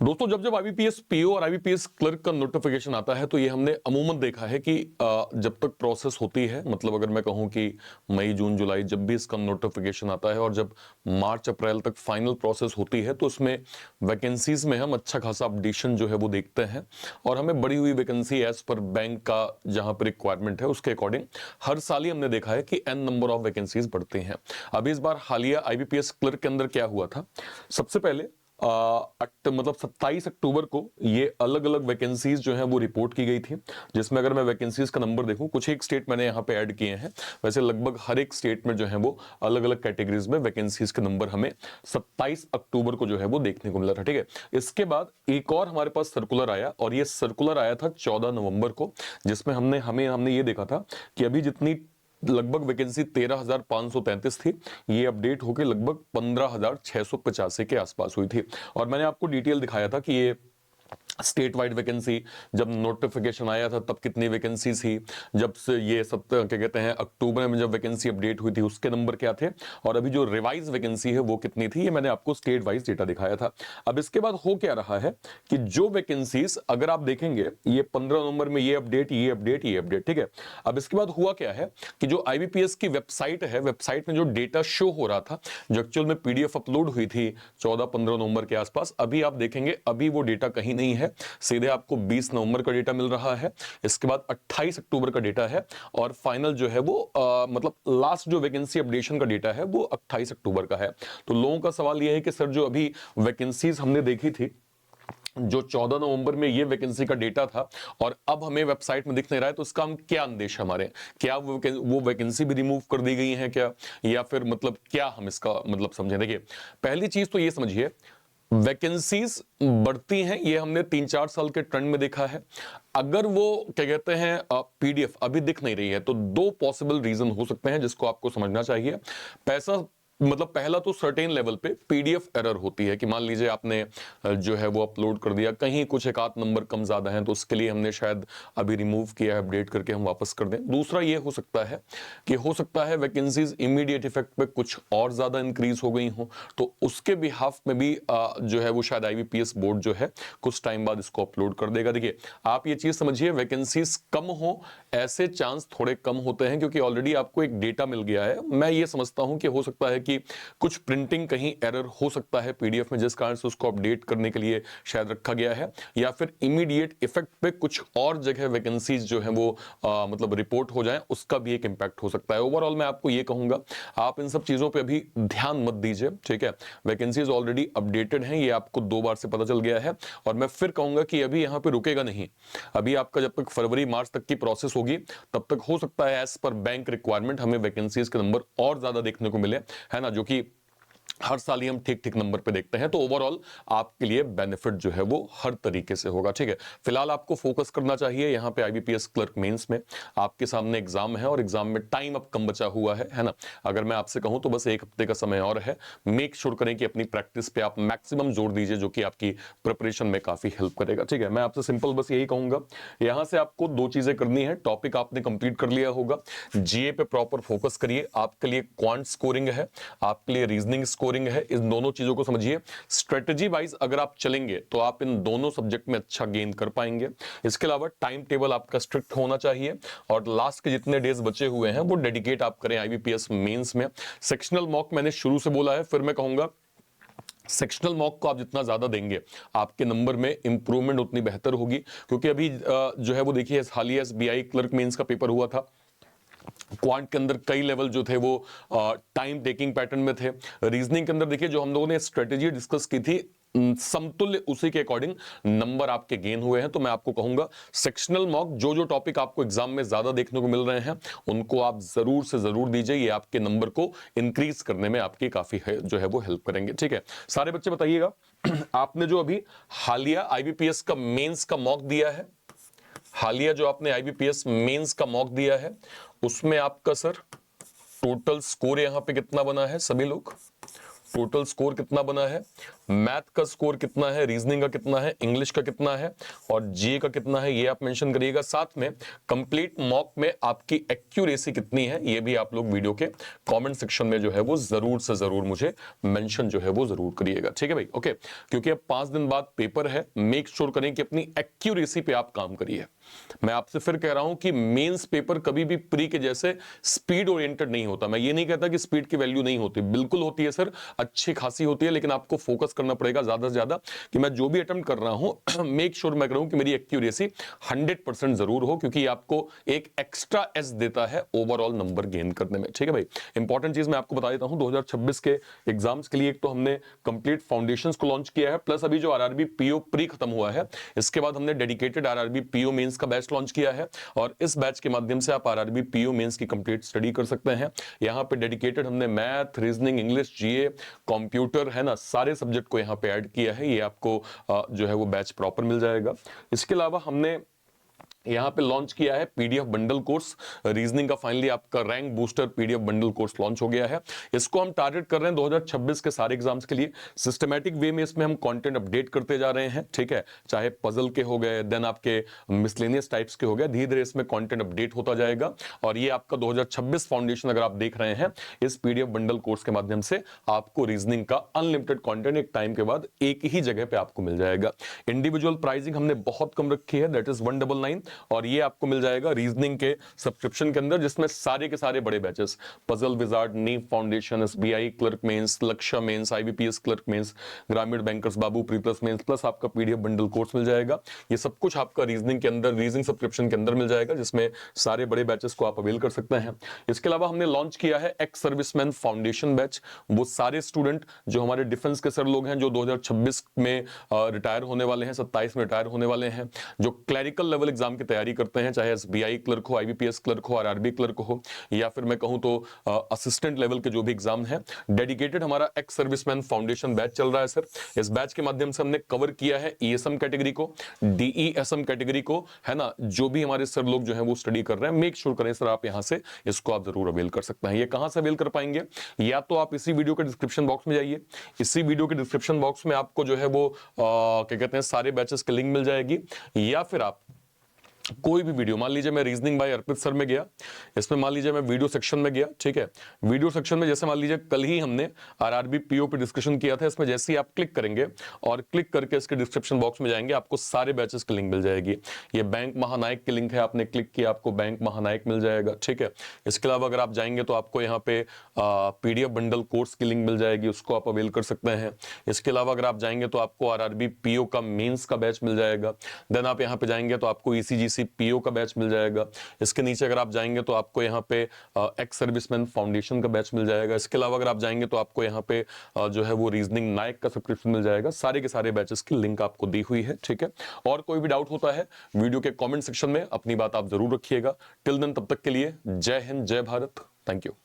दोस्तों जब जब आईबीपीएस पीओ और आईबीपीएस क्लर्क का नोटिफिकेशन आता है तो ये हमने अमूमन देखा है कि जब तक प्रोसेस होती है, मतलब अगर मैं कहूं कि मई जून जुलाई जब भी इसका नोटिफिकेशन आता है और जब मार्च अप्रैल तक फाइनल प्रोसेस होती है तो उसमें वैकेंसीज में हम अच्छा खासा अपडेशन जो है वो देखते हैं और हमें बढ़ी हुई वैकेंसी एज पर बैंक का जहां पर रिक्वायरमेंट है उसके अकॉर्डिंग हर साल ही हमने देखा है कि एन नंबर ऑफ वैकेंसीज बढ़ती हैं। अभी इस बार हालिया आईबीपीएस क्लर्क के अंदर क्या हुआ था, सबसे पहले मतलब 27 अक्टूबर को ये अलग अलग वैकेंसीज जो हैं वो रिपोर्ट की गई थी, जिसमें अगर मैं वैकेंसीज का नंबर देखूं, कुछ एक स्टेट मैंने यहाँ पे ऐड किए हैं, वैसे लगभग हर एक स्टेट में जो है वो अलग अलग कैटेगरीज में वैकेंसीज के नंबर हमें 27 अक्टूबर को जो है वो देखने को मिला था। ठीक है, इसके बाद एक और हमारे पास सर्कुलर आया और ये सर्कुलर आया था 14 नवंबर को, जिसमें हमने ये देखा था कि अभी जितनी लगभग वैकेंसी 13,533 थी, ये अपडेट होकर लगभग 15,685 के आसपास हुई थी। और मैंने आपको डिटेल दिखाया था कि ये स्टेट वाइड वैकेंसी जब नोटिफिकेशन आया था तब कितनी वैकेंसी थी, जब से ये सब क्या कहते हैं अक्टूबर में जब वैकेंसी अपडेट हुई थी उसके नंबर क्या थे, और अभी जो रिवाइज वैकेंसी है वो कितनी थी, ये मैंने आपको स्टेट वाइज डेटा दिखाया था। अब इसके बाद हो क्या रहा है कि जो वैकेंसीज अगर आप देखेंगे ये 15 नवंबर में ये अपडेट ये अपडेट ये अपडेट, ठीक है। अब इसके बाद हुआ क्या है कि जो आईबीपीएस की वेबसाइट है, वेबसाइट में जो डेटा शो हो रहा था, जो एक्चुअल में पीडीएफ अपलोड हुई थी 14-15 नवंबर के आसपास, अभी आप देखेंगे अभी वो डेटा कहीं नहीं है, सीधे आपको 20 नवंबर का डेटा मिल रहा है, इसके बाद 28 अक्टूबर का डेटा है और फाइनल जो है वो मतलब लास्ट जो वैकेंसी अपडेशन का डेटा है वो 28 अक्टूबर का है। तो लोगों का सवाल यह है कि सर जो अभी वैकेंसीज हमने देखी थी जो 14 नवंबर में ये वैकेंसी का डेटा था और अब हमें वेबसाइट में दिख नहीं रहा है, तो इसका हम क्या अंदेश हमारे, क्या वो वैकेंसी भी रिमूव कर दी गई है क्या, या फिर मतलब क्या हम इसका मतलब समझें। देखिए पहली चीज तो ये समझिए वैकेंसीज बढ़ती हैं, ये हमने 3-4 साल के ट्रेंड में देखा है। अगर वो क्या कहते हैं पीडीएफ अभी दिख नहीं रही है तो दो पॉसिबल रीजन हो सकते हैं जिसको आपको समझना चाहिए। पैसा मतलब पहला तो सर्टेन लेवल पे पीडीएफ एरर होती है कि मान लीजिए आपने जो है वो अपलोड कर दिया, कहीं कुछ एक आध नंबर कम ज्यादा है तो उसके लिए हमने शायद अभी रिमूव किया है, अपडेट करके हम वापस कर दें। दूसरा ये हो सकता है कि हो सकता है वैकेंसीज इमीडिएट इफेक्ट पे कुछ और ज्यादा इंक्रीज हो गई हो, तो उसके बिहाफ में भी जो है वो शायद आईबीपीएस बोर्ड जो है कुछ टाइम बाद इसको अपलोड कर देगा। देखिए आप ये चीज समझिए वैकेंसीज कम हो ऐसे चांस थोड़े कम होते हैं क्योंकि ऑलरेडी आपको एक डेटा मिल गया है। मैं ये समझता हूं कि हो सकता है कि कुछ प्रिंटिंग कहीं एरर हो सकता है पीडीएफ में, जिस कारण से उसको अपडेट करने के लिए शायद रखा गया है, या फिर इमीडिएट इफेक्ट पे कुछ और जगह वैकेंसीज जो है वो मतलब रिपोर्ट हो जाए, उसका भी एक इंपैक्ट हो सकता है। ओवरऑल मैं आपको ये कहूंगा आप इन सब चीजों पे अभी ध्यान मत दीजिए, ठीक है। वैकेंसीज ऑलरेडी अपडेटेड हैं, ये आपको 2 बार से पता चल गया है और मैं फिर कहूंगा कि अभी यहां पे रुकेगा नहीं। अभी आपका जब तक फरवरी मार्च तक की प्रोसेस होगी तब तक हो सकता है एज पर बैंक रिक्वायरमेंट हमें वैकेंसीज के नंबर और ज्यादा देखने को मिले, है ना, जो कि हर साल ही हम ठीक ठीक नंबर पे देखते हैं। तो ओवरऑल आपके लिए बेनिफिट जो है वो हर तरीके से होगा, ठीक है। फिलहाल आपको फोकस करना चाहिए यहाँ पे आईबीपीएस क्लर्क मेंस में, आपके सामने एग्जाम है और एग्जाम में टाइम अब कम बचा हुआ है ना। अगर मैं आपसे कहूं तो बस 1 हफ्ते का समय और है। मेक श्योर करें कि अपनी प्रैक्टिस पे आप मैक्सिमम जोर दीजिए, जो कि आपकी प्रिपरेशन में काफी हेल्प करेगा, ठीक है। मैं आपसे सिंपल बस यही कहूंगा, यहां से आपको 2 चीजें करनी है। टॉपिक आपने कंप्लीट कर लिया होगा, जीए पे प्रॉपर फोकस करिए, आपके लिए क्वांट स्कोरिंग है, आपके लिए रीजनिंग स्कोरिंग है, इन दोनों चीजों को समझिए। स्ट्रेटजी वाइज अगर आप चलेंगे तो आप इन दोनों सब्जेक्ट में अच्छा गेन कर पाएंगे। इसके अलावा टाइम टेबल आपका स्ट्रिक्ट होना चाहिए और लास्ट के जितने डेज बचे हुए हैं वो डेडिकेट आप करें आईबीपीएस मेंस में। सेक्शनल मॉक मैंने शुरू से बोला है, फिर मैं कहूंगा सेक्शनल मॉक को आप जितना ज्यादा देंगे आपके नंबर में इंप्रूवमेंट उतनी बेहतर होगी, क्योंकि अभी जो है वो देखिए हालिया एसबीआई क्लर्क मेंस का पेपर हुआ था, क्वांट के अंदर कई लेवल जो थे वो टाइम टेकिंग पैटर्न में थे। रीजनिंग के अंदर देखिए जो हम लोगों ने स्ट्रेटेजी डिस्कस की थी समतुल्य उसी के अकॉर्डिंग नंबर आपके गेन हुए हैं। तो मैं आपको कहूंगा सेक्शनल मॉक जो जो टॉपिक आपको एग्जाम में ज्यादा देखने को मिल रहे हैं उनको आप जरूर से जरूर दीजिए, ये आपके नंबर को इंक्रीज करने में आपकी काफी जो है वो हेल्प करेंगे, ठीक है। सारे बच्चे बताइएगा आपने जो अभी हालिया आईबीपीएस का मेंस का मॉक दिया है, हालिया जो आपने आईबीपीएस मेंस का मॉक दिया है उसमें आपका सर टोटल स्कोर यहां पे कितना बना है, सभी लोग टोटल स्कोर कितना बना है मैथ का स्कोर कितना है, रीजनिंग का कितना है, इंग्लिश का कितना है और जीए का कितना है, ये आप मेंशन करिएगा। साथ में कंप्लीट मॉक में आपकी एक्यूरेसी कितनी है, ये भी आप लोग वीडियो के कमेंट सेक्शन में जो है वो जरूर से जरूर मुझे मेंशन जो है वो जरूर करिएगा, ठीक है भाई। ओके, क्योंकि अब 5 दिन बाद पेपर है, मेक श्योर करें कि अपनी एक्यूरेसी पे आप काम करिए। मैं आपसे फिर कह रहा हूं कि मेंस पेपर कभी भी प्री के जैसे स्पीड ओरिएंटेड नहीं होता। मैं ये नहीं कहता कि स्पीड की वैल्यू नहीं होती, बिल्कुल होती है सर, अच्छी खासी होती है, लेकिन आपको फोकस करना पड़ेगा ज्यादा से ज्यादा कि मैं जो भी अटेम्प्ट कर रहा हूं मेक श्योर मैं करूं कि मेरी एक्यूरेसी 100% जरूर हो, क्योंकि ये आपको एक एक्स्ट्रा एस देता है ओवरऑल नंबर गेन करने में, ठीक है भाई। इंपॉर्टेंट चीज मैं आपको बता देता हूं, 2026 के एग्जाम्स के लिए एक तो हमने कंप्लीट फाउंडेशंस को लॉन्च किया है, प्लस अभी जो आरआरबी पीओ प्री खत्म हुआ है, इसके बाद हमने डेडिकेटेड आरआरबी पीओ मेंस का बैच लॉन्च किया है, और इस बैच के माध्यम से आप आरआरबी पीओ मेंस की कंप्लीट स्टडी कर सकते हैं। यहां पे डेडिकेटेड हमने मैथ, रीजनिंग, इंग्लिश, जीए, कंप्यूटर है ना, सारे सब्जेक्ट को यहां पे ऐड किया है। ये आपको जो है वो बैच प्रॉपर मिल जाएगा। इसके अलावा हमने यहां पे लॉन्च किया है पीडीएफ बंडल कोर्स रीजनिंग का, फाइनली आपका rank booster PDF bundle course launch हो गया है। इसको हम टारगेट कर रहे हैं 2026 के सारे एग्जाम्स के लिए। सिस्टमैटिक वे में इसमें हम कंटेंट अपडेट करते जा रहे हैं, ठीक है, चाहे पजल के हो गए, देन आपके मिसलेनियस टाइप्स के हो गए, धीरे धीरे इसमें कंटेंट अपडेट होता जाएगा। और ये आपका 2026 फाउंडेशन अगर आप देख रहे हैं, इस पीडीएफ बंडल कोर्स के माध्यम से आपको रीजनिंग का अनलिमिटेड कंटेंट एक टाइम के बाद एक ही जगह पे आपको मिल जाएगा। इंडिविजुअल प्राइसिंग हमने बहुत कम रखी है, दैट इज 199, और ये आपको मिल जाएगा रीजनिंग के सब्सक्रिप्शन के अंदर, जिसमें सारे के सारे बड़े बैचेस, पजल विजार्ड, नीव फाउंडेशन, एसबीआई क्लर्क मेंस, लक्ष्य मेंस, आईबीपीएस क्लर्क मेंस, ग्रामीण बैंकर्स, बाबू प्री प्लस मेंस, प्लस आपका पीडीएफ बंडल कोर्स मिल जाएगा। ये सब कुछ आपका रीजनिंग के अंदर, रीजनिंग सब्सक्रिप्शन के अंदर मिल जाएगा, जिसमें सारे बड़े बैचेस को आप अवेल कर सकते हैं। इसके अलावा हमने लॉन्च किया है एक्स सर्विसमैन फाउंडेशन बैच। वो सारे स्टूडेंट जो हमारे डिफेंस के सर लोग हैं, जो 2026 में रिटायर होने वाले हैं, 27 में रिटायर होने वाले हैं, जो क्लरिकल लेवल एग्जाम की तैयारी करते हैं, चाहे एसबीआई क्लर्क हो, आईबीपीएस क्लर्क हो, आरआरबी क्लर्क हो, या फिर मैं कहूं तो असिस्टेंट लेवल के जो भी एग्जाम है, डेडिकेटेड हमारा एक्स सर्विसमैन फाउंडेशन बैच चल रहा है सर। इस बैच के माध्यम से हमने कवर किया है ईएसएम कैटेगरी को, डीईएसएम कैटेगरी को, है ना, जो भी हमारे सर लोग जो है वो स्टडी कर रहे हैं, मेक श्योर करें सर आप यहां से इसको आप जरूर अवेल कर सकते हैं। ये कहां से अवेल कर पाएंगे, या तो आप इसी वीडियो के डिस्क्रिप्शन बॉक्स में जाइए, इसी वीडियो के डिस्क्रिप्शन बॉक्स में आपको जो है वो क्या कहते हैं सारे बैचेस की लिंक मिल जाएगी, या फिर आप कोई भी वीडियो, मान लीजिए मैं रीजनिंग बाय अर्पित सर में गया, इसमें मान लीजिए मैं वीडियो सेक्शन में गया, ठीक है, वीडियो सेक्शन में जैसे मान लीजिए कल ही हमने आरआरबी पीओ पे डिस्कशन किया था, इसमें जैसे ही आप क्लिक करेंगे और क्लिक करके इसके डिस्क्रिप्शन बॉक्स में जाएंगे, आपको सारे बैचेस की लिंक मिल जाएगी। ये बैंक महानायक की लिंक है, आपने क्लिक किया आपको बैंक महानायक मिल जाएगा, ठीक है। इसके अलावा अगर आप जाएंगे तो आपको यहाँ पे पीडीएफ बंडल कोर्स की लिंक मिल जाएगी, उसको आप अवेल कर सकते हैं। इसके अलावा अगर आप जाएंगे तो आपको आरआरबी पीओ का मेंस का बैच मिल जाएगा। देन आप यहाँ पे जाएंगे तो आपको ईसीजीसी पीओ का बैच मिल जाएगा। इसके नीचे अगर आप जाएंगे तो आपको यहाँ पे एक्स सर्विसमैन फाउंडेशन का बैच मिल जाएगा। इसके अलावा अगर आप जाएंगे तो आपको यहाँ पे जो है वो रीजनिंग नायक का सब्सक्रिप्शन मिल जाएगा। सारे के सारे बैचेस की लिंक आपको दी हुई है, ठीक है। और कोई भी डाउट होता है वीडियो के कमेंट सेक्शन में अपनी बात आप जरूर रखिएगा। टिल देन, तब तक के लिए जय हिंद, जय भारत, थैंक यू।